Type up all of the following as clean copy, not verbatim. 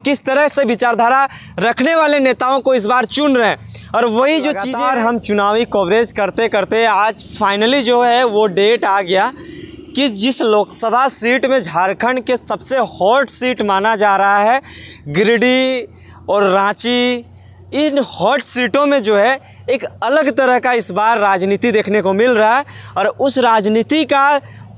किस तरह से विचारधारा रखने वाले नेताओं को इस बार चुन रहे हैं। और वही जो चीज़ें हम चुनावी कवरेज करते करते आज फाइनली जो है वो डेट आ गया कि जिस लोकसभा सीट में झारखंड के सबसे हॉट सीट माना जा रहा है गिरिडीह और रांची, इन हॉट सीटों में जो है एक अलग तरह का इस बार राजनीति देखने को मिल रहा है। और उस राजनीति का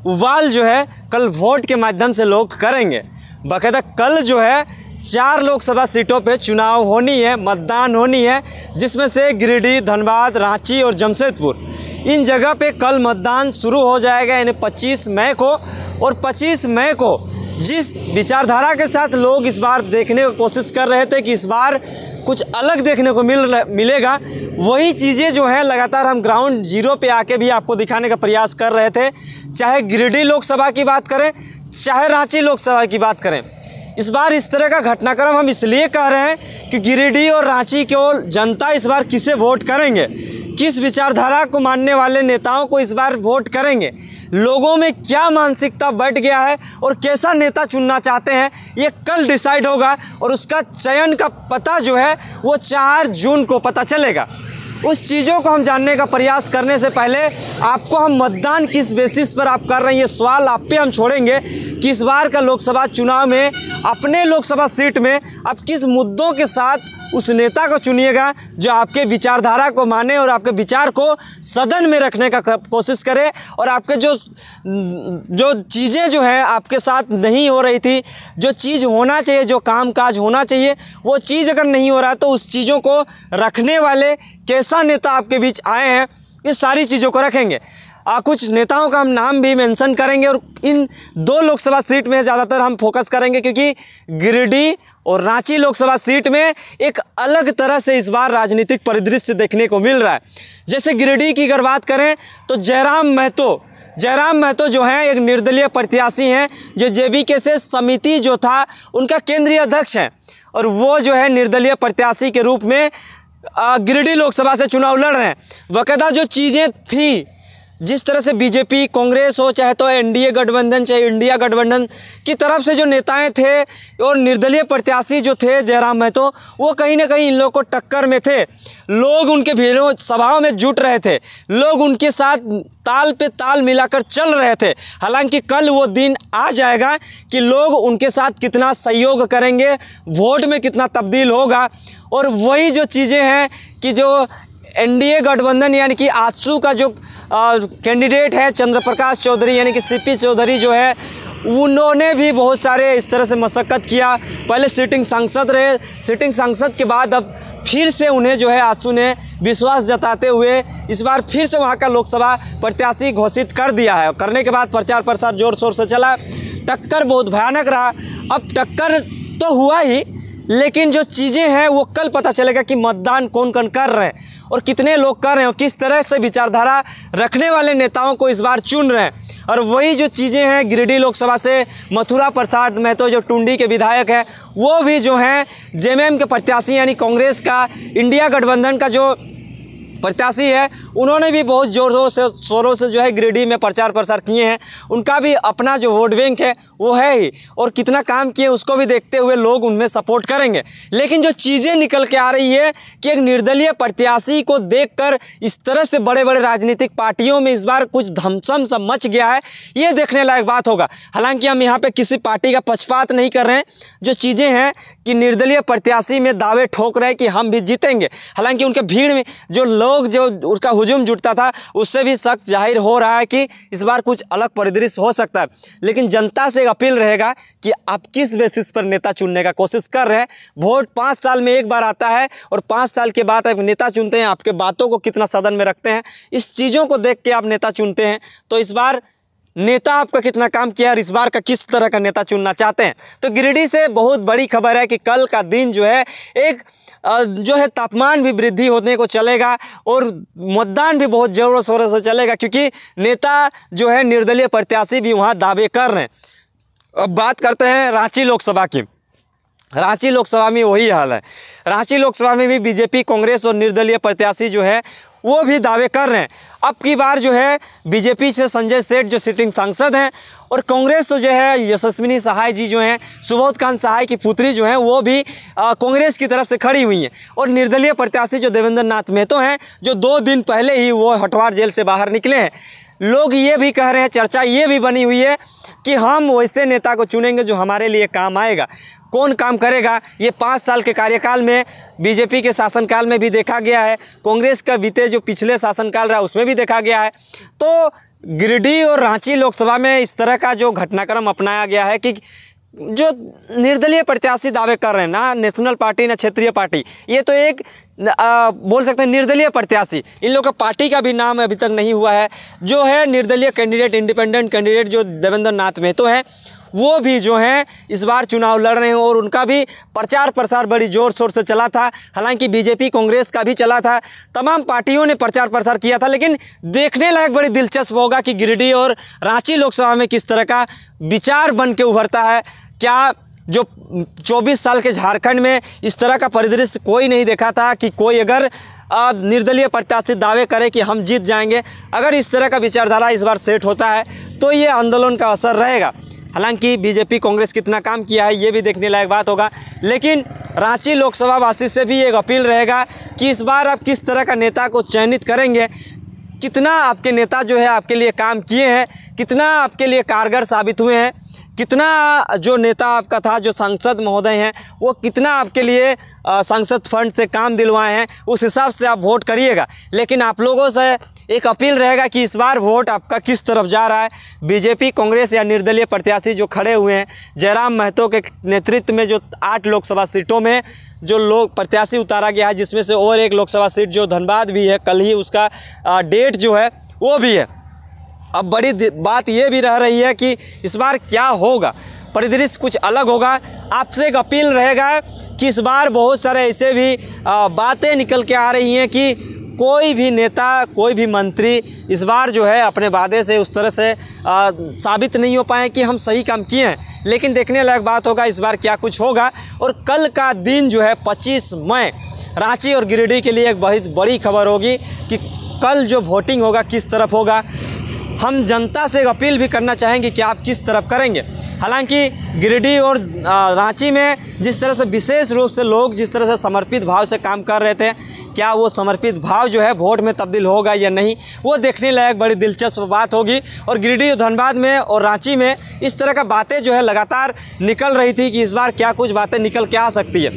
उबाल जो है कल वोट के माध्यम से लोग करेंगे। बाकायदा कल जो है 4 लोकसभा सीटों पे चुनाव होनी है, मतदान होनी है, जिसमें से गिरिडीह, धनबाद, रांची और जमशेदपुर, इन जगह पे कल मतदान शुरू हो जाएगा, यानी 25 मई को। और 25 मई को जिस विचारधारा के साथ लोग इस बार देखने की कोशिश कर रहे थे कि इस बार कुछ अलग देखने को मिलेगा, वही चीज़ें जो है लगातार हम ग्राउंड जीरो पे आके भी आपको दिखाने का प्रयास कर रहे थे। चाहे गिरिडीह लोकसभा की बात करें, चाहे रांची लोकसभा की बात करें, इस बार इस तरह का घटनाक्रम हम इसलिए कह रहे हैं कि गिरिडीह और रांची को जनता इस बार किसे वोट करेंगे, किस विचारधारा को मानने वाले नेताओं को इस बार वोट करेंगे, लोगों में क्या मानसिकता बढ़ गया है और कैसा नेता चुनना चाहते हैं, ये कल डिसाइड होगा। और उसका चयन का पता जो है वो 4 जून को पता चलेगा। उस चीज़ों को हम जानने का प्रयास करने से पहले आपको हम मतदान किस बेसिस पर आप कर रहे हैं ये सवाल आप पे हम छोड़ेंगे कि इस बार का लोकसभा चुनाव में अपने लोकसभा सीट में आप किस मुद्दों के साथ उस नेता को चुनिएगा जो आपके विचारधारा को माने और आपके विचार को सदन में रखने का कोशिश करे। और आपके जो चीज़ें जो है आपके साथ नहीं हो रही थी, जो चीज़ होना चाहिए, जो कामकाज होना चाहिए, वो चीज़ अगर नहीं हो रहा है तो उस चीज़ों को रखने वाले कैसा नेता आपके बीच आए हैं, इस सारी चीज़ों को रखेंगे। कुछ नेताओं का हम नाम भी मेंशन करेंगे और इन 2 लोकसभा सीट में ज़्यादातर हम फोकस करेंगे क्योंकि गिरिडीह और रांची लोकसभा सीट में एक अलग तरह से इस बार राजनीतिक परिदृश्य देखने को मिल रहा है। जैसे गिरिडीह की अगर बात करें तो जयराम महतो जो हैं एक निर्दलीय प्रत्याशी हैं, जो जेबीके से समिति जो था उनका केंद्रीय अध्यक्ष हैं और वो जो है निर्दलीय प्रत्याशी के रूप में गिरिडीह लोकसभा से चुनाव लड़ रहे हैं। बाकायदा जो चीज़ें थी, जिस तरह से बीजेपी, कांग्रेस हो, चाहे तो एनडीए गठबंधन, चाहे इंडिया गठबंधन की तरफ से जो नेताएं थे और निर्दलीय प्रत्याशी जो थे जयराम महतो, वो कहीं ना कहीं इन लोगों को टक्कर में थे। लोग उनके भीड़ों सभाओं में जुट रहे थे, लोग उनके साथ ताल पे ताल मिलाकर चल रहे थे। हालांकि कल वो दिन आ जाएगा कि लोग उनके साथ कितना सहयोग करेंगे, वोट में कितना तब्दील होगा। और वही जो चीज़ें हैं कि जो एनडीए गठबंधन यानी कि आजसू का जो कैंडिडेट है चंद्र प्रकाश चौधरी यानी कि सीपी चौधरी जो है, उन्होंने भी बहुत सारे इस तरह से मशक्क़त किया। पहले सिटिंग सांसद रहे, सिटिंग सांसद के बाद अब फिर से उन्हें जो है आजसू ने विश्वास जताते हुए इस बार फिर से वहाँ का लोकसभा प्रत्याशी घोषित कर दिया है। करने के बाद प्रचार प्रसार जोर शोर से चला, टक्कर बहुत भयानक रहा। अब टक्कर तो हुआ ही, लेकिन जो चीज़ें हैं वो कल पता चलेगा कि मतदान कौन कौन कर रहे हैं और कितने लोग कर रहे हैं और किस तरह से विचारधारा रखने वाले नेताओं को इस बार चुन रहे हैं। और वही जो चीज़ें हैं गिरिडीह लोकसभा से मथुरा प्रसाद महतो जो टुंडी के विधायक हैं, वो भी जो हैं जेएमएम के प्रत्याशी यानी कांग्रेस का इंडिया गठबंधन का जो प्रत्याशी है, उन्होंने भी बहुत जोरों से शोरों से जो है गिरिडीह में प्रचार प्रसार किए हैं। उनका भी अपना जो वोट बैंक है वो है ही, और कितना काम किए उसको भी देखते हुए लोग उनमें सपोर्ट करेंगे। लेकिन जो चीज़ें निकल के आ रही है कि एक निर्दलीय प्रत्याशी को देखकर इस तरह से बड़े बड़े राजनीतिक पार्टियों में इस बार कुछ धमसम सा मच गया है, ये देखने लायक बात होगा। हालांकि हम यहाँ पे किसी पार्टी का पक्षपात नहीं कर रहे हैं। जो चीज़ें हैं कि निर्दलीय प्रत्याशी में दावे ठोक रहे हैं कि हम भी जीतेंगे, हालांकि उनके भीड़ में जो लोग जो उसका हुजूम जुटता था उससे भी शक जाहिर हो रहा है कि इस बार कुछ अलग परिदृश्य हो सकता है। लेकिन जनता से अपील रहेगा कि आप किस बेसिस पर नेता चुनने का कोशिश कर रहे हैं। वोट 5 साल में एक बार आता है और 5 साल के बाद आप नेता चुनते हैं, आपके बातों को कितना सदन में रखते हैं, इस चीज़ों को देख के आप नेता चुनते हैं। तो इस बार नेता आपका कितना काम किया और इस बार का किस तरह का नेता चुनना चाहते हैं। तो गिरिडीह से बहुत बड़ी खबर है कि कल का दिन जो है एक जो है तापमान भी वृद्धि होने को चलेगा और मतदान भी बहुत ज़ोरों शोरों से चलेगा, क्योंकि नेता जो है निर्दलीय प्रत्याशी भी वहाँ दावे कर रहे हैं। अब बात करते हैं रांची लोकसभा की। रांची लोकसभा में वही हाल है। रांची लोकसभा में भी बीजेपी, कांग्रेस और निर्दलीय प्रत्याशी जो है वो भी दावे कर रहे हैं। अब की बार जो है बीजेपी से संजय सेठ जो सिटिंग सांसद हैं, और कांग्रेस तो जो है यशस्विनी सहाय जी जो हैं, सुबोधकांत सहाय की पुत्री जो हैं, वो भी कांग्रेस की तरफ से खड़ी हुई हैं। और निर्दलीय प्रत्याशी जो देवेंद्र नाथ महतो हैं, जो 2 दिन पहले ही वो हटवार जेल से बाहर निकले हैं। लोग ये भी कह रहे हैं, चर्चा ये भी बनी हुई है कि हम वैसे नेता को चुनेंगे जो हमारे लिए काम आएगा। कौन काम करेगा, ये 5 साल के कार्यकाल में बीजेपी के शासनकाल में भी देखा गया है, कांग्रेस का बीते जो पिछले शासनकाल रहा उसमें भी देखा गया है। तो गिरिडीह और रांची लोकसभा में इस तरह का जो घटनाक्रम अपनाया गया है कि जो निर्दलीय प्रत्याशी दावे कर रहे हैं, ना नेशनल पार्टी ना क्षेत्रीय पार्टी, ये तो एक बोल सकते हैं निर्दलीय प्रत्याशी, इन लोगों का पार्टी का भी नाम अभी तक नहीं हुआ है। जो है निर्दलीय कैंडिडेट, इंडिपेंडेंट कैंडिडेट जो देवेंद्र नाथ महतो है, वो भी जो हैं इस बार चुनाव लड़ रहे हैं और उनका भी प्रचार प्रसार बड़ी ज़ोर शोर से चला था। हालांकि बीजेपी कांग्रेस का भी चला था, तमाम पार्टियों ने प्रचार प्रसार किया था। लेकिन देखने लायक बड़ी दिलचस्प होगा कि गिरिडीह और रांची लोकसभा में किस तरह का विचार बन के उभरता है। क्या जो 24 साल के झारखंड में इस तरह का परिदृश्य कोई नहीं देखा था कि कोई अगर निर्दलीय प्रत्याशी दावे करे कि हम जीत जाएंगे, अगर इस तरह का विचारधारा इस बार सेट होता है तो ये आंदोलन का असर रहेगा। हालांकि बीजेपी कांग्रेस कितना काम किया है ये भी देखने लायक बात होगा। लेकिन रांची लोकसभा वासी से भी एक अपील रहेगा कि इस बार आप किस तरह का नेता को चयनित करेंगे, कितना आपके नेता जो है आपके लिए काम किए हैं, कितना आपके लिए कारगर साबित हुए हैं, कितना जो नेता आपका था जो सांसद महोदय हैं वो कितना आपके लिए सांसद फंड से काम दिलवाए हैं, उस हिसाब से आप वोट करिएगा। लेकिन आप लोगों से एक अपील रहेगा कि इस बार वोट आपका किस तरफ जा रहा है, बीजेपी कांग्रेस या निर्दलीय प्रत्याशी जो खड़े हुए हैं। जयराम महतो के नेतृत्व में जो 8 लोकसभा सीटों में जो लोग प्रत्याशी उतारा गया है, जिसमें से और एक लोकसभा सीट जो धनबाद भी है, कल ही उसका डेट जो है वो भी है। अब बड़ी बात ये भी रह रही है कि इस बार क्या होगा, परिदृश्य कुछ अलग होगा। आपसे एक अपील रहेगा कि इस बार बहुत सारे ऐसे भी बातें निकल के आ रही हैं कि कोई भी नेता, कोई भी मंत्री इस बार जो है अपने वादे से उस तरह से साबित नहीं हो पाए कि हम सही काम किए हैं। लेकिन देखने लायक बात होगा इस बार क्या कुछ होगा। और कल का दिन जो है 25 मई रांची और गिरिडीह के लिए एक बहुत बड़ी खबर होगी कि कल जो वोटिंग होगा किस तरफ होगा। हम जनता से एक अपील भी करना चाहेंगे कि आप किस तरफ करेंगे। हालांकि गिरिडीह और रांची में जिस तरह से विशेष रूप से लोग जिस तरह से समर्पित भाव से काम कर रहे थे, क्या वो समर्पित भाव जो है वोट में तब्दील होगा या नहीं, वो देखने लायक बड़ी दिलचस्प बात होगी। और गिरिडीह, धनबाद में और रांची में इस तरह का बातें जो है लगातार निकल रही थी कि इस बार क्या कुछ बातें निकल के आ सकती है।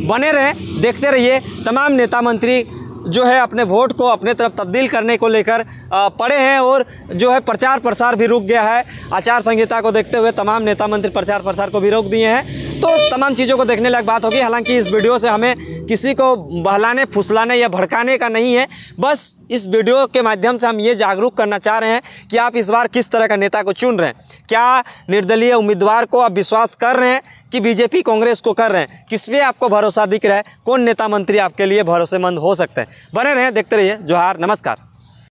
बने रहें, देखते रहिए। तमाम नेता मंत्री जो है अपने वोट को अपने तरफ तब्दील करने को लेकर पड़े हैं और जो है प्रचार प्रसार भी रुक गया है। आचार संहिता को देखते हुए तमाम नेता मंत्री प्रचार प्रसार को भी रोक दिए हैं। तो तमाम चीज़ों को देखने लायक बात होगी। हालांकि इस वीडियो से हमें किसी को बहलाने, फुसलाने या भड़काने का नहीं है। बस इस वीडियो के माध्यम से हम ये जागरूक करना चाह रहे हैं कि आप इस बार किस तरह का नेता को चुन रहे हैं। क्या निर्दलीय उम्मीदवार को आप विश्वास कर रहे हैं कि बीजेपी कांग्रेस को कर रहे हैं? किस पे आपको भरोसा दिख रहा है? कौन नेता मंत्री आपके लिए भरोसेमंद हो सकते हैं? बने रहें, देखते रहिए। जोहार, नमस्कार।